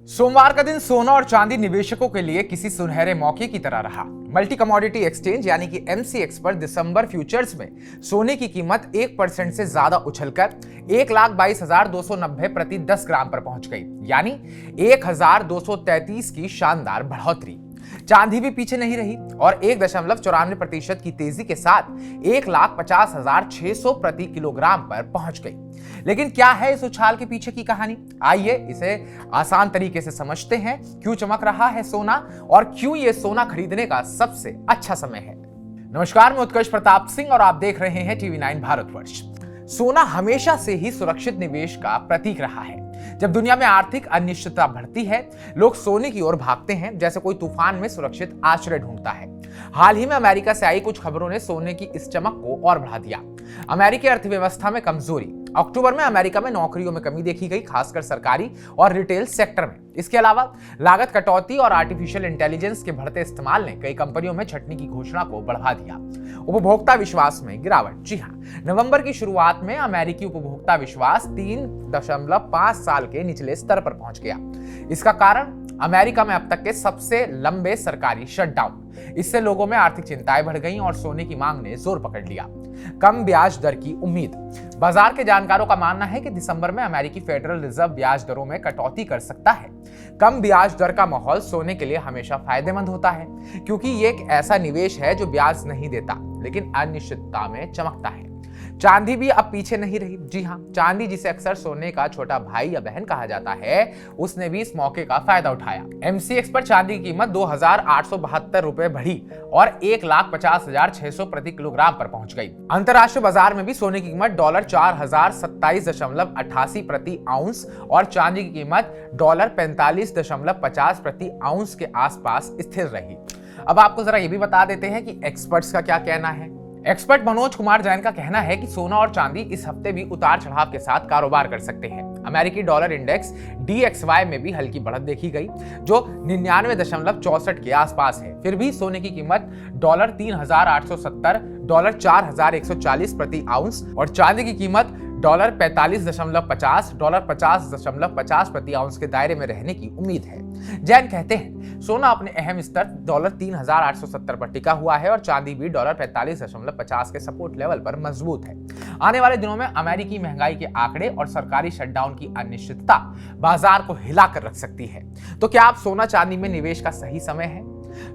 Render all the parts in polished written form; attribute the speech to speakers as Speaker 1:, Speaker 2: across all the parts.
Speaker 1: सोमवार का दिन सोना और चांदी निवेशकों के लिए किसी सुनहरे मौके की तरह रहा। मल्टी कमोडिटी एक्सचेंज यानी कि एमसीएक्स पर दिसंबर फ्यूचर्स में सोने की कीमत 1% से ज्यादा उछलकर 1,22,290 प्रति 10 ग्राम पर पहुंच गई, यानी 1,233 की शानदार बढ़ोतरी। चांदी भी पीछे नहीं रही और 1.94% की तेजी के साथ 1,50,600 प्रति किलोग्राम पर पहुंच गई। लेकिन क्या है इस उछाल के पीछे की कहानी? आइए इसे आसान तरीके से समझते हैं। क्यों चमक रहा है सोना और क्यों ये सोना खरीदने का सबसे अच्छा समय है। नमस्कार, मैं उत्कर्ष प्रताप सिंह और आप देख रहे हैं टीवी9 भारतवर्ष। सोना हमेशा से ही सुरक्षित निवेश का प्रतीक रहा है। जब दुनिया में आर्थिक अनिश्चितता बढ़ती है, लोग सोने की ओर भागते हैं, जैसे कोई तूफान में सुरक्षित आश्रय ढूंढता है। हाल ही में अमेरिका से आई कुछ खबरों ने सोने की इस चमक को और बढ़ा दिया। अमेरिकी अर्थव्यवस्था में कमजोरी। अक्टूबर में अमेरिका में नौकरियों में कमी देखी गई, खासकर सरकारी और रिटेल सेक्टर में। इसके अलावा लागत कटौती और आर्टिफिशियल इंटेलिजेंस के बढ़ते इस्तेमाल ने कई कंपनियों में छटनी की घोषणा को बढ़ा दिया। उपभोक्ता विश्वास में गिरावट। जी हां, नवंबर की शुरुआत में अमेरिकी उपभोक्ता विश्वास 3.5 साल के निचले स्तर पर पहुंच गया। इसका कारण अमेरिका में अब तक के सबसे लंबे सरकारी शटडाउन। इससे लोगों में आर्थिक चिंताएं बढ़ गईं और सोने की मांग ने जोर पकड़ लिया। कम ब्याज दर की उम्मीद। बाजार के जानकारों का मानना है कि दिसंबर में अमेरिकी फेडरल रिजर्व ब्याज दरों में कटौती कर सकता है। कम ब्याज दर का माहौल सोने के लिए हमेशा फायदेमंद होता है, क्योंकि ये एक ऐसा निवेश है जो ब्याज नहीं देता लेकिन अनिश्चितता में चमकता है। चांदी भी अब पीछे नहीं रही। जी हां, चांदी जिसे अक्सर सोने का छोटा भाई या बहन कहा जाता है, उसने भी इस मौके का फायदा उठाया। एमसीएक्स पर चांदी की कीमत 2,872 रुपए बढ़ी और 1,50,600 प्रति किलोग्राम पर पहुंच गई। अंतरराष्ट्रीय बाजार में भी सोने की कीमत $4,027.88 प्रति आउंस और चांदी की कीमत $45.50 प्रति आउंस के आसपास स्थिर रही। अब आपको जरा ये भी बता देते हैं कि एक्सपर्ट्स का क्या कहना है। एक्सपर्ट मनोज कुमार जैन का कहना है कि सोना और चांदी इस हफ्ते भी उतार चढ़ाव के साथ कारोबार कर सकते हैं। अमेरिकी डॉलर इंडेक्स DXY में भी हल्की बढ़त देखी गई, जो 99.64 के आसपास है। फिर भी सोने की कीमत $3,870, $4,140 प्रति आउंस और चांदी की कीमत $45.50, $50.50 प्रति आउंस के दायरे में रहने की उम्मीद है। जैन कहते हैं, सोना अपने अहम स्तर $3,870 पर टिका हुआ है और चांदी भी $45.50 के सपोर्ट लेवल पर मजबूत है। आने वाले दिनों में अमेरिकी महंगाई के आंकड़े और सरकारी शटडाउन की अनिश्चितता बाजार को हिलाकर रख सकती है। तो क्या आप सोना चांदी में निवेश का सही समय है?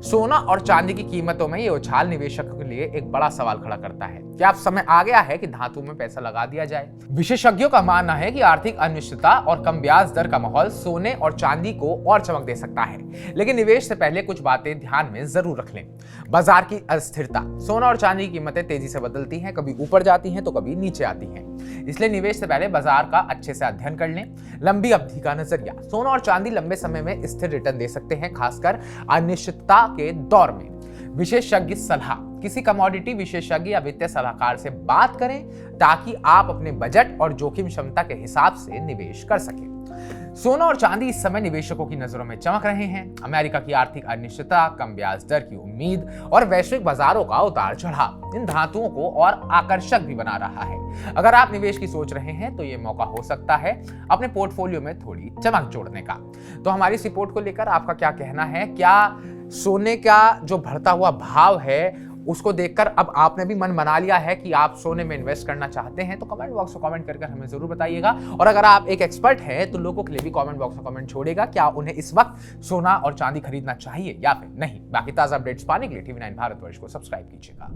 Speaker 1: सोना और चांदी की कीमतों में यह उछाल निवेशकों के लिए एक बड़ा सवाल खड़ा करता है। क्या अब समय आ गया है कि धातु में पैसा लगा दिया जाए? विशेषज्ञों का मानना है कि आर्थिक अनिश्चितता और कम ब्याज दर का माहौल सोने और चांदी को और चमक दे सकता है, लेकिन निवेश से पहले कुछ बातें ध्यान में जरूर रख लें। बाजार की अस्थिरता। सोना और चांदी की कीमतें तेजी से बदलती हैं, कभी ऊपर जाती हैं तो कभी नीचे आती हैं। इसलिए निवेश से पहले बाजार का अच्छे से अध्ययन कर लें। लंबी अवधि का नजरिया। सोना और चांदी लंबे समय में स्थिर रिटर्न दे सकते हैं, खासकर अनिश्चितता के दौर में। विशेषज्ञ सलाह। किसी कमोडिटी विशेषज्ञ या वित्तीय सलाहकार से बात करें ताकि आप अपने बजट और जोखिम क्षमता के हिसाब से निवेश कर सकें। सोना और चांदी इस समय निवेशकों की नजरों में चमक रहे हैं। अमेरिका की आर्थिक अनिश्चितता, कम ब्याज दर की उम्मीद और वैश्विक बाजारों का उतार चढ़ाव इन धातुओं को और आकर्षक भी बना रहा है। अगर आप निवेश की सोच रहे हैं तो ये मौका हो सकता है अपने पोर्टफोलियो में थोड़ी चमक जोड़ने का। तो हमारी इस रिपोर्ट को लेकर आपका क्या कहना है? क्या सोने का जो बढ़ता हुआ भाव है उसको देखकर अब आपने भी मन बना लिया है कि आप सोने में इन्वेस्ट करना चाहते हैं? तो कमेंट बॉक्स में कमेंट करके हमें जरूर बताइएगा। और अगर आप एक एक्सपर्ट हैं तो लोगों के लिए भी कमेंट बॉक्स में कमेंट छोड़ेगा, क्या उन्हें इस वक्त सोना और चांदी खरीदना चाहिए या फिर नहीं। बाकी ताजा अपडेट्स पाने के लिए टीवी9 भारतवर्ष को सब्सक्राइब कीजिएगा।